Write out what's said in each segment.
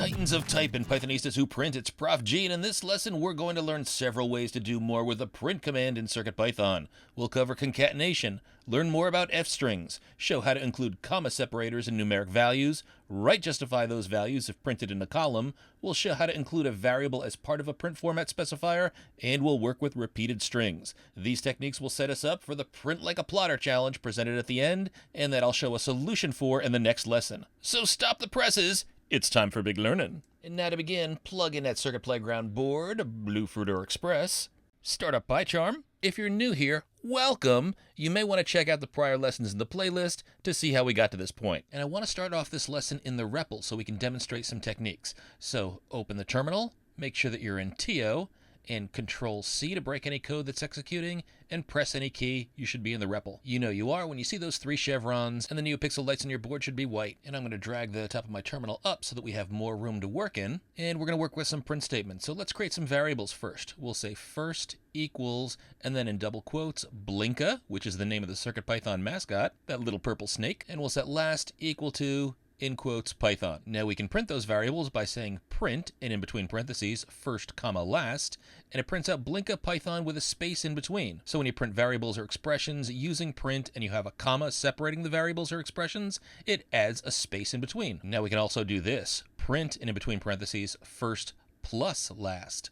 Titans of type and Pythonistas who print, it's Prof. G, and in this lesson we're going to learn several ways to do more with the print command in CircuitPython. We'll cover concatenation, learn more about f-strings, show how to include comma separators in numeric values, right justify those values if printed in a column, we'll show how to include a variable as part of a print format specifier, and we'll work with repeated strings. These techniques will set us up for the Print Like a Plotter challenge presented at the end, and that I'll show a solution for in the next lesson. So stop the presses! It's time for big learning. And now to begin, plug in that Circuit Playground board, Blue Fruit or Express. Start up PyCharm. If you're new here, welcome. You may want to check out the prior lessons in the playlist to see how we got to this point. And I want to start off this lesson in the REPL so we can demonstrate some techniques. So open the terminal, make sure that you're in TO, and Control-C to break any code that's executing, and press any key. You should be in the REPL. You know you are when you see those 3 chevrons, and the NeoPixel lights on your board should be white. And I'm going to drag the top of my terminal up so that we have more room to work in, and we're going to work with some print statements. So let's create some variables first. We'll say first equals, and then in double quotes, Blinka, which is the name of the CircuitPython mascot, that little purple snake, and we'll set last equal to, in quotes, Python. Now we can print those variables by saying print, and in between parentheses, first comma last, and it prints out Blinka Python with a space in between. So when you print variables or expressions using print and you have a comma separating the variables or expressions, it adds a space in between. Now we can also do this, print, and in between parentheses, first plus last.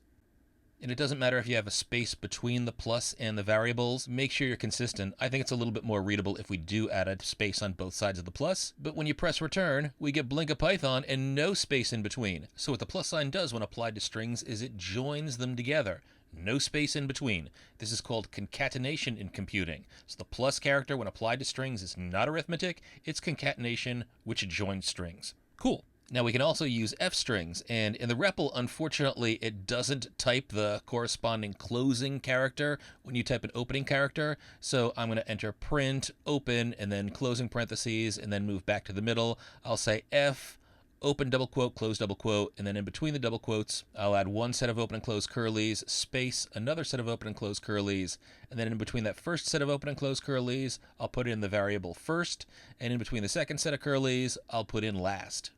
And it doesn't matter if you have a space between the plus and the variables. Make sure you're consistent. I think it's a little bit more readable if we do add a space on both sides of the plus. But when you press return, we get Blinka Python and no space in between. So what the plus sign does when applied to strings is it joins them together. No space in between. This is called concatenation in computing. So the plus character when applied to strings is not arithmetic, it's concatenation, which joins strings. Cool. Now we can also use f-strings, and in the REPL, unfortunately, it doesn't type the corresponding closing character when you type an opening character. So I'm going to enter print, open, and then closing parentheses, and then move back to the middle. I'll say f, open double quote, close double quote, and then in between the double quotes, I'll add one set of open and close curlies, space, another set of open and close curlies, and then in between that first set of open and close curlies, I'll put in the variable first, and in between the second set of curlies, I'll put in last.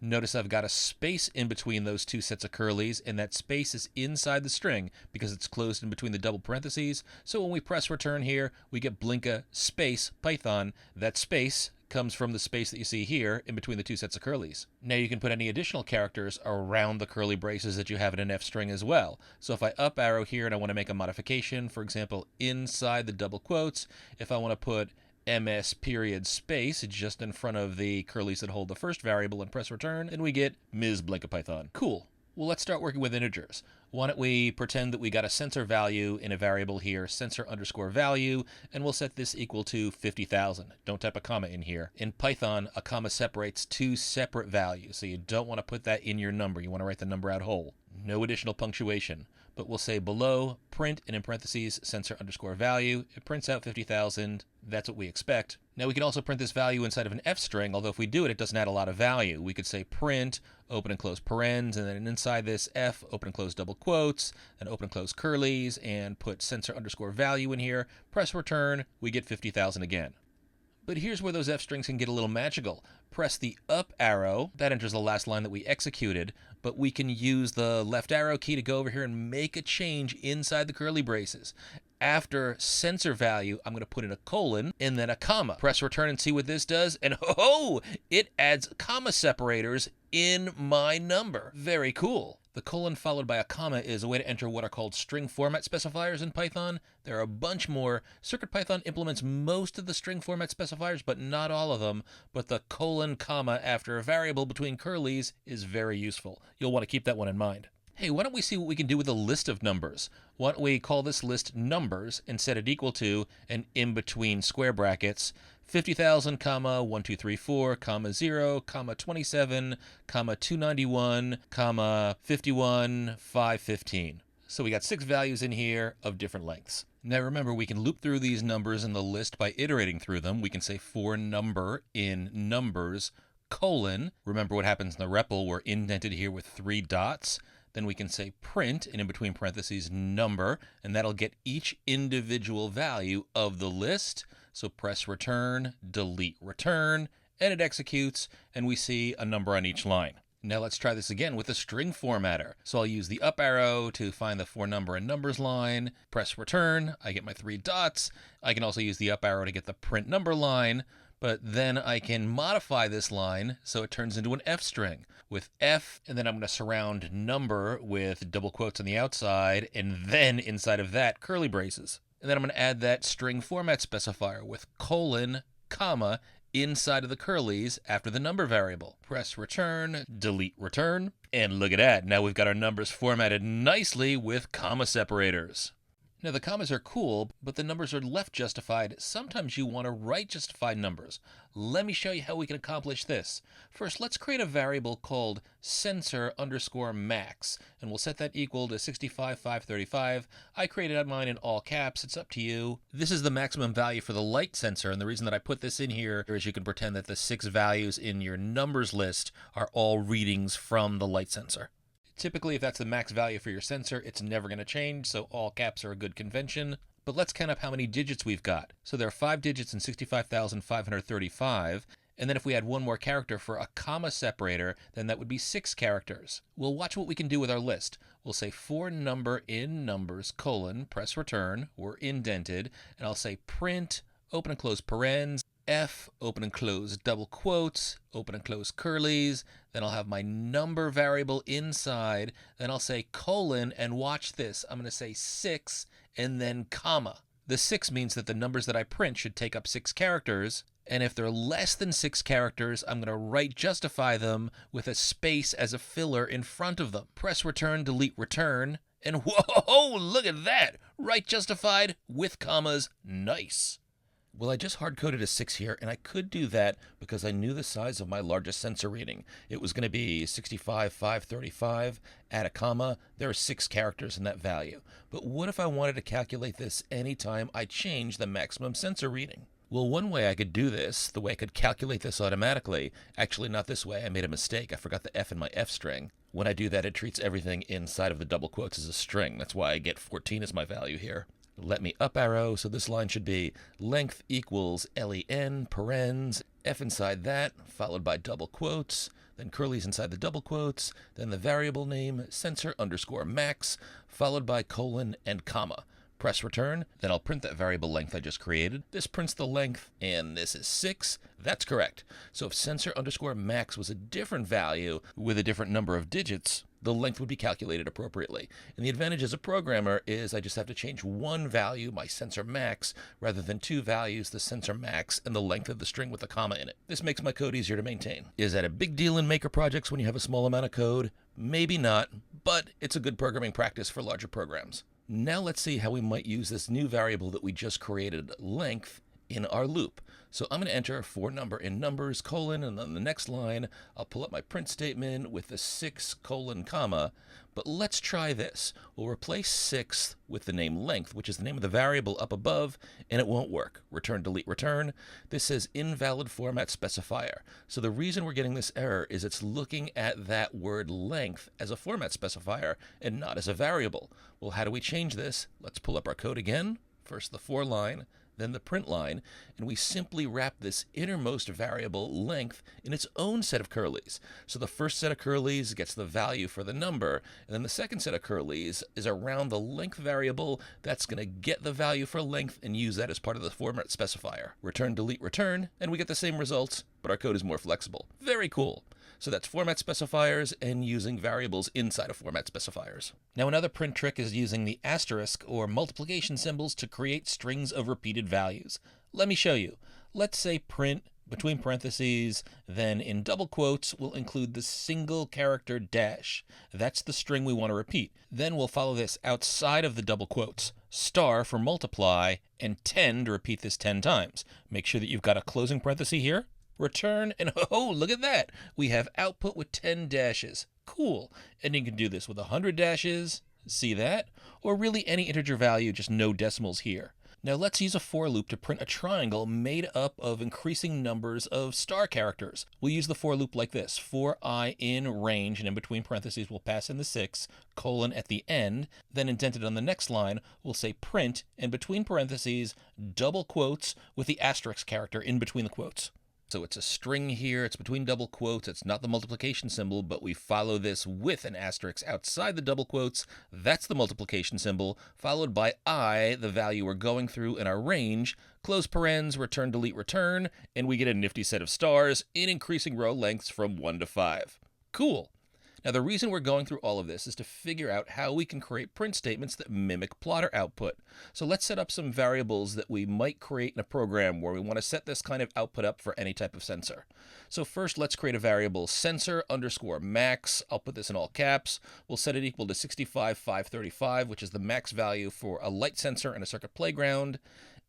Notice I've got a space in between those 2 sets of curlies, and that space is inside the string because it's closed in between the double parentheses. So when we press return here, we get Blinka space Python. That space comes from the space that you see here in between the 2 sets of curlies. Now you can put any additional characters around the curly braces that you have in an F string as well. So if I up arrow here and I want to make a modification, for example, inside the double quotes, if I want to put ms period space just in front of the curlies that hold the first variable and press return, and we get Ms. Blinka Python. Cool. Well, let's start working with integers. Why don't we pretend that we got a sensor value in a variable here, sensor underscore value, and we'll set this equal to 50,000. Don't type a comma in here. In Python, a comma separates 2 separate values, so you don't want to put that in your number. You want to write the number out whole. No additional punctuation. But we'll say below, print, and in parentheses, sensor underscore value. It prints out 50,000. That's what we expect. Now we can also print this value inside of an F string, although if we do it, it doesn't add a lot of value. We could say print, open and close parens, and then inside this F, open and close double quotes, and open and close curlies, and put sensor underscore value in here. Press return, we get 50,000 again. But here's where those F strings can get a little magical. Press the up arrow, that enters the last line that we executed, but we can use the left arrow key to go over here and make a change inside the curly braces. After sensor value, I'm going to put in a colon and then a comma. Press return and see what this does, and ho-ho! It adds comma separators in my number. Very cool. The colon followed by a comma is a way to enter what are called string format specifiers in Python. There are a bunch more. CircuitPython implements most of the string format specifiers, but not all of them. But the colon comma after a variable between curlies is very useful. You'll want to keep that one in mind. Hey, why don't we see what we can do with a list of numbers? Why don't we call this list numbers and set it equal to, and in between square brackets, 50,000, comma, 1234, comma, 0, comma, 27, comma, 291, comma, 51, 515. So we got 6 values in here of different lengths. Now remember, we can loop through these numbers in the list by iterating through them. We can say for number in numbers, colon. Remember what happens in the REPL, we're indented here with 3 dots. Then we can say print, and in between parentheses, number, and that'll get each individual value of the list. So press return, delete return, and it executes, and we see a number on each line. Now let's try this again with the string formatter. So I'll use the up arrow to find the for number and numbers line, press return, I get my 3 dots. I can also use the up arrow to get the print number line, but then I can modify this line so it turns into an F string with F, and then I'm going to surround number with double quotes on the outside, and then inside of that, curly braces. And then I'm going to add that string format specifier with colon, comma, inside of the curlies after the number variable. Press return, delete return, and look at that. Now we've got our numbers formatted nicely with comma separators. Now the commas are cool, but the numbers are left justified. Sometimes you want to right justified numbers. Let me show you how we can accomplish this. First, let's create a variable called sensor_max, and we'll set that equal to 65,535. I created mine in all caps. It's up to you. This is the maximum value for the light sensor, and the reason that I put this in here is you can pretend that the 6 values in your numbers list are all readings from the light sensor. Typically, if that's the max value for your sensor, it's never going to change, so all caps are a good convention. But let's count up how many digits we've got. So there are 5 digits in 65,535, and then if we add one more character for a comma separator, then that would be 6 characters. We'll watch what we can do with our list. We'll say for number in numbers, colon, press return, we're indented, and I'll say print, open and close parens, F, open and close double quotes, open and close curlies, then I'll have my number variable inside, then I'll say colon, and watch this, I'm going to say 6, and then comma. The 6 means that the numbers that I print should take up 6 characters, and if they're less than 6 characters, I'm going to right justify them with a space as a filler in front of them. Press return, delete return, and whoa, look at that! Right justified with commas, nice. Well, I just hard-coded a 6 here, and I could do that because I knew the size of my largest sensor reading. It was going to be 65,535, add a comma, there are 6 characters in that value. But what if I wanted to calculate this anytime I change the maximum sensor reading? Well, one way I could do this, the way I could calculate this automatically, actually not this way, I made a mistake, I forgot the F in my F string. When I do that, it treats everything inside of the double quotes as a string. That's why I get 14 as my value here. Let me up arrow, so this line should be length equals len, parens, F inside that, followed by double quotes, then curlies inside the double quotes, then the variable name sensor_max, followed by colon and comma. Press return, then I'll print that variable length I just created. This prints the length, and this is 6. That's correct. So if sensor_max was a different value with a different number of digits, the length would be calculated appropriately. And the advantage as a programmer is I just have to change one value, my sensor max, rather than 2 values, the sensor max and the length of the string with a comma in it. This makes my code easier to maintain. Is that a big deal in maker projects when you have a small amount of code? Maybe not, but it's a good programming practice for larger programs. Now let's see how we might use this new variable that we just created, length, in our loop. So I'm going to enter for number in numbers, colon, and on the next line, I'll pull up my print statement with the 6, colon, comma. But let's try this. We'll replace 6 with the name length, which is the name of the variable up above, and it won't work. Return, delete, return. This says invalid format specifier. So the reason we're getting this error is it's looking at that word length as a format specifier and not as a variable. Well, how do we change this? Let's pull up our code again. First the for line, then the print line, and we simply wrap this innermost variable length in its own set of curlies. So the first set of curlies gets the value for the number, and then the second set of curlies is around the length variable that's going to get the value for length and use that as part of the format specifier. Return, delete, return, and we get the same results, but our code is more flexible. Very cool. So that's format specifiers and using variables inside of format specifiers. Now another print trick is using the asterisk or multiplication symbols to create strings of repeated values. Let me show you. Let's say print between parentheses, then in double quotes we'll include the single character dash. That's the string we want to repeat. Then we'll follow this outside of the double quotes. Star for multiply and 10 to repeat this 10 times. Make sure that you've got a closing parenthesis here. Return, and oh, look at that. We have output with 10 dashes. Cool. And you can do this with 100 dashes. See that? Or really any integer value, just no decimals here. Now let's use a for loop to print a triangle made up of increasing numbers of star characters. We'll use the for loop like this. For I in range, and in between parentheses we'll pass in the 6, colon at the end. Then indented on the next line, we'll say print, and between parentheses, double quotes with the asterisk character in between the quotes. So it's a string here, it's between double quotes, it's not the multiplication symbol, but we follow this with an asterisk outside the double quotes. That's the multiplication symbol, followed by I, the value we're going through in our range, close parens, return, delete, return, and we get a nifty set of stars in increasing row lengths from 1 to 5. Cool. Now, the reason we're going through all of this is to figure out how we can create print statements that mimic plotter output. So let's set up some variables that we might create in a program where we want to set this kind of output up for any type of sensor. So first, let's create a variable sensor underscore max. I'll put this in all caps. We'll set it equal to 65,535, which is the max value for a light sensor in a circuit playground.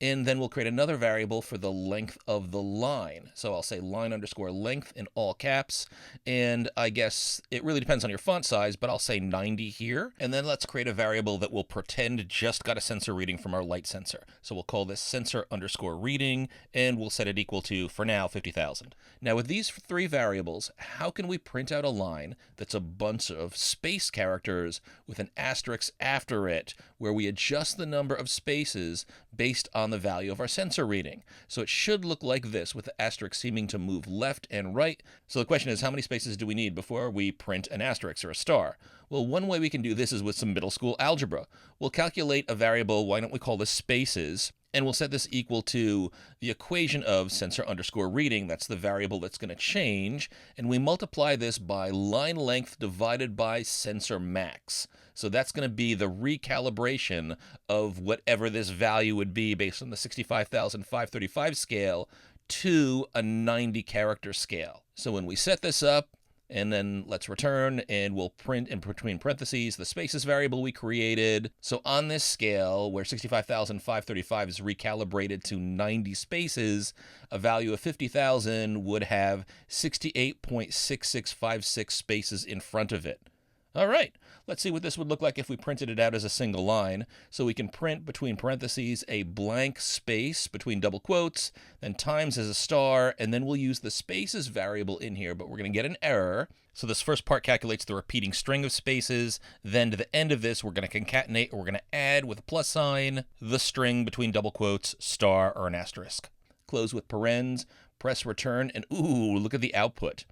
And then we'll create another variable for the length of the line. So I'll say line underscore length in all caps. And I guess it really depends on your font size, but I'll say 90 here. And then let's create a variable that will pretend just got a sensor reading from our light sensor. So we'll call this sensor underscore reading, and we'll set it equal to, for now, 50,000. Now with these three variables, how can we print out a line that's a bunch of space characters with an asterisk after it, where we adjust the number of spaces based on the value of our sensor reading? So it should look like this, with the asterisk seeming to move left and right. So the question is, how many spaces do we need before we print an asterisk or a star? Well, one way we can do this is with some middle school algebra. We'll calculate a variable, why don't we call this spaces, and we'll set this equal to the equation of sensor underscore reading. That's the variable that's going to change. And we multiply this by line length divided by sensor max. So that's going to be the recalibration of whatever this value would be based on the 65,535 scale to a 90 character scale. So when we set this up, and then let's return, and we'll print in between parentheses the spaces variable we created. So on this scale, where 65,535 is recalibrated to 90 spaces, a value of 50,000 would have 68.6656 spaces in front of it. All right, let's see what this would look like if we printed it out as a single line. So we can print between parentheses a blank space between double quotes, then times as a star, and then we'll use the spaces variable in here, but we're going to get an error. So this first part calculates the repeating string of spaces. Then to the end of this, we're going to concatenate, or we're going to add with a plus sign the string between double quotes, star, or an asterisk. Close with parens, press return, and ooh, look at the output.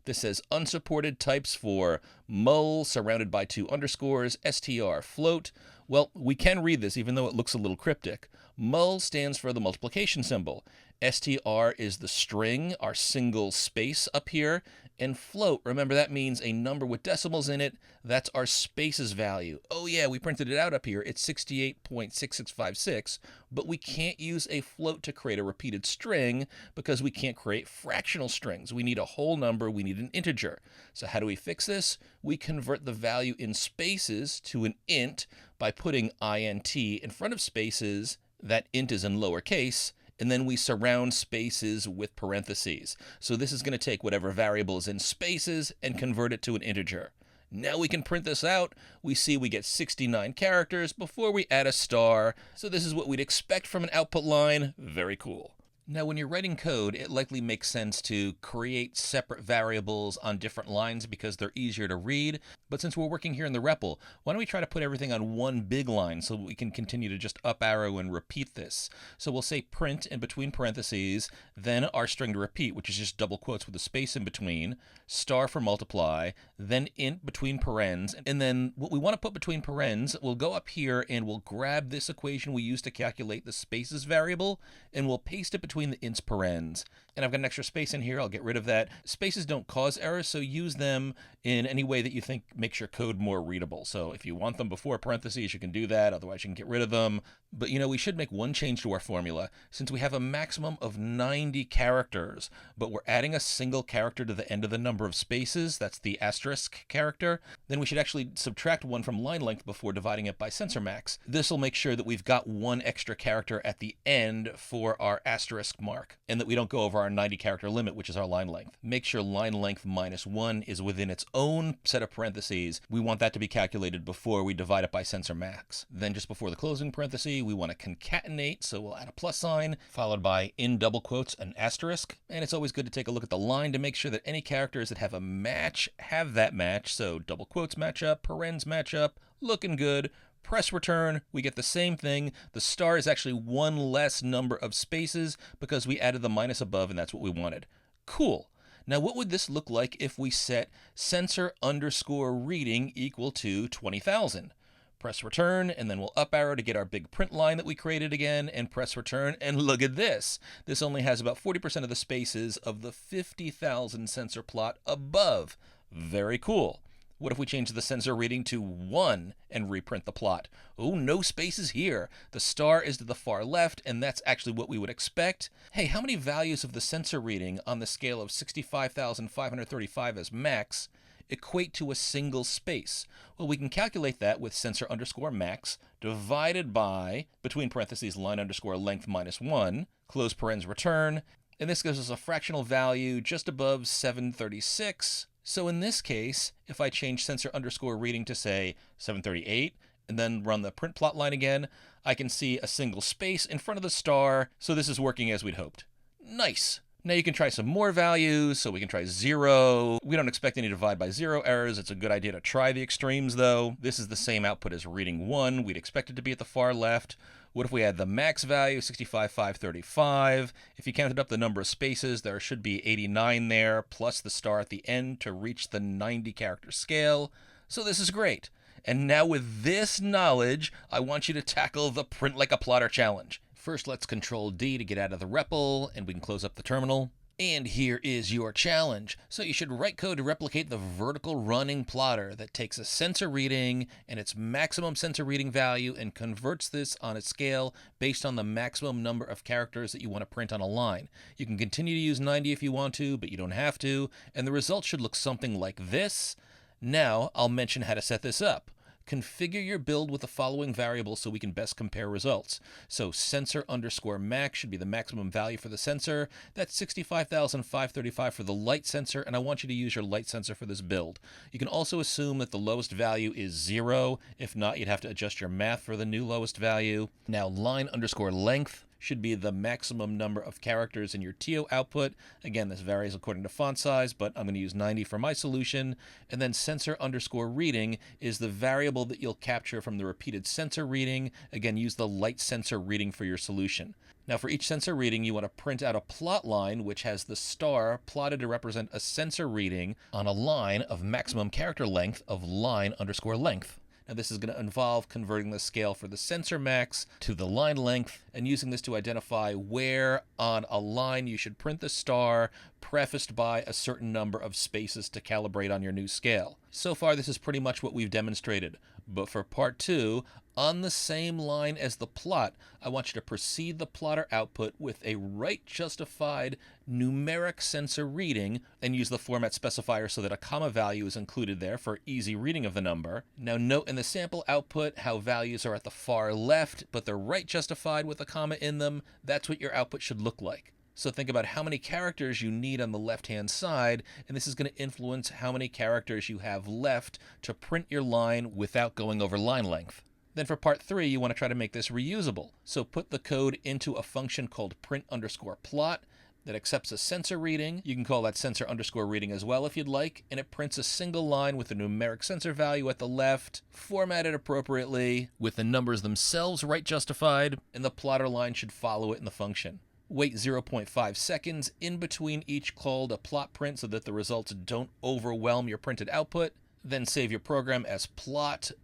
This says unsupported types for mul surrounded by two underscores, str float. Well, we can read this even though it looks a little cryptic. Mul stands for the multiplication symbol. Str is the string, our single space up here. And float, remember that means a number with decimals in it. That's our spaces value. Oh yeah, we printed it out up here. It's 68.6656, but we can't use a float to create a repeated string because we can't create fractional strings. We need a whole number, we need an integer. So how do we fix this? We convert the value in spaces to an int by putting int in front of spaces. That int is in lowercase, and then we surround spaces with parentheses. So this is going to take whatever variable is in spaces and convert it to an integer. Now we can print this out. We see we get 69 characters before we add a star. So this is what we'd expect from an output line. Very cool. Now, when you're writing code, it likely makes sense to create separate variables on different lines because they're easier to read. But since we're working here in the REPL, why don't we try to put everything on one big line so we can continue to just up arrow and repeat this. So we'll say print in between parentheses, then our string to repeat, which is just double quotes with a space in between, star for multiply, then int between parens. And then what we want to put between parens, we'll go up here and we'll grab this equation we used to calculate the spaces variable, and we'll paste it between the ints parens. And I've got an extra space in here. I'll get rid of that. Spaces don't cause errors, so use them in any way that you think makes your code more readable. So if you want them before parentheses, you can do that. Otherwise, you can get rid of them. But you know, we should make one change to our formula. Since we have a maximum of 90 characters, but we're adding a single character to the end of the number of spaces, that's the asterisk character, then we should actually subtract one from line length before dividing it by sensor max. This will make sure that we've got one extra character at the end for our asterisk mark, and that we don't go over our 90 character limit, which is our line length. Make sure line length minus 1 is within its own set of parentheses. We want that to be calculated before we divide it by sensor max. Then just before the closing parenthesis, we want to concatenate, so we'll add a plus sign, followed by in double quotes an asterisk. And it's always good to take a look at the line to make sure that any characters that have a match have that match. So double quotes match up, parens match up, looking good. Press return, we get the same thing. The star is actually one less number of spaces because we added the minus above, and that's what we wanted. Cool. Now what would this look like if we set sensor underscore reading equal to 20,000? Press return, and then we'll up arrow to get our big print line that we created again, and press return, and look at this. This only has about 40% of the spaces of the 50,000 sensor plot above. Very cool. What if we change the sensor reading to 1 and reprint the plot? Oh, no spaces here. The star is to the far left, and that's actually what we would expect. Hey, how many values of the sensor reading on the scale of 65,535 as max equate to a single space? Well, we can calculate that with sensor underscore max divided by, between parentheses, line underscore length minus 1, close parens return, and this gives us a fractional value just above 736. So in this case, if I change sensor underscore reading to say 738, and then run the print plot line again, I can see a single space in front of the star, so this is working as we'd hoped. Nice. Now you can try some more values, so we can try 0. We don't expect any divide by 0 errors. It's a good idea to try the extremes, though. This is the same output as reading 1. We'd expect it to be at the far left. What if we had the max value, 65,535? If you counted up the number of spaces, there should be 89 there, plus the star at the end to reach the 90 character scale. So this is great. And now with this knowledge, I want you to tackle the print like a plotter challenge. First, let's Control D to get out of the REPL, and we can close up the terminal. And here is your challenge. So you should write code to replicate the vertical running plotter that takes a sensor reading and its maximum sensor reading value and converts this on a scale based on the maximum number of characters that you want to print on a line. You can continue to use 90 if you want to, but you don't have to, and the result should look something like this. Now, I'll mention how to set this up. Configure your build with the following variables so we can best compare results. So sensor underscore max should be the maximum value for the sensor. That's 65,535 for the light sensor, and I want you to use your light sensor for this build. You can also assume that the lowest value is 0. If not, you'd have to adjust your math for the new lowest value. Now line underscore length should be the maximum number of characters in your TO output. Again, this varies according to font size, but I'm going to use 90 for my solution. And then sensor underscore reading is the variable that you'll capture from the repeated sensor reading. Again, use the light sensor reading for your solution. Now for each sensor reading, you want to print out a plot line which has the star plotted to represent a sensor reading on a line of maximum character length of line underscore length. Now this is going to involve converting the scale for the sensor max to the line length and using this to identify where on a line you should print the star, prefaced by a certain number of spaces to calibrate on your new scale. So far this is pretty much what we've demonstrated, but for part 2, on the same line as the plot, I want you to precede the plotter output with a right justified numeric sensor reading and use the format specifier so that a comma value is included there for easy reading of the number. Now note in the sample output how values are at the far left, but they're right justified with a comma in them. That's what your output should look like. So think about how many characters you need on the left-hand side, and this is going to influence how many characters you have left to print your line without going over line length. Then for part 3, you want to try to make this reusable. So put the code into a function called print underscore plot that accepts a sensor reading. You can call that sensor underscore reading as well if you'd like, and it prints a single line with the numeric sensor value at the left, formatted appropriately, with the numbers themselves right justified, and the plotter line should follow it in the function. Wait 0.5 seconds in between each call to plot print so that the results don't overwhelm your printed output. Then save your program as plot-print.py.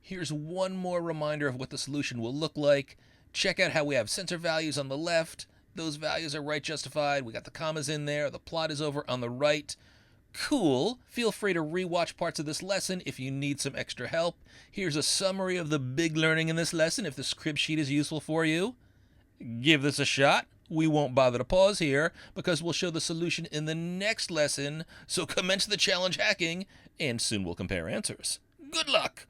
Here's one more reminder of what the solution will look like. Check out how we have sensor values on the left. Those values are right justified. We got the commas in there. The plot is over on the right. Cool. Feel free to rewatch parts of this lesson if you need some extra help. Here's a summary of the big learning in this lesson if this crib sheet is useful for you. Give this a shot. We won't bother to pause here because we'll show the solution in the next lesson, so commence the challenge hacking, and soon we'll compare answers. Good luck!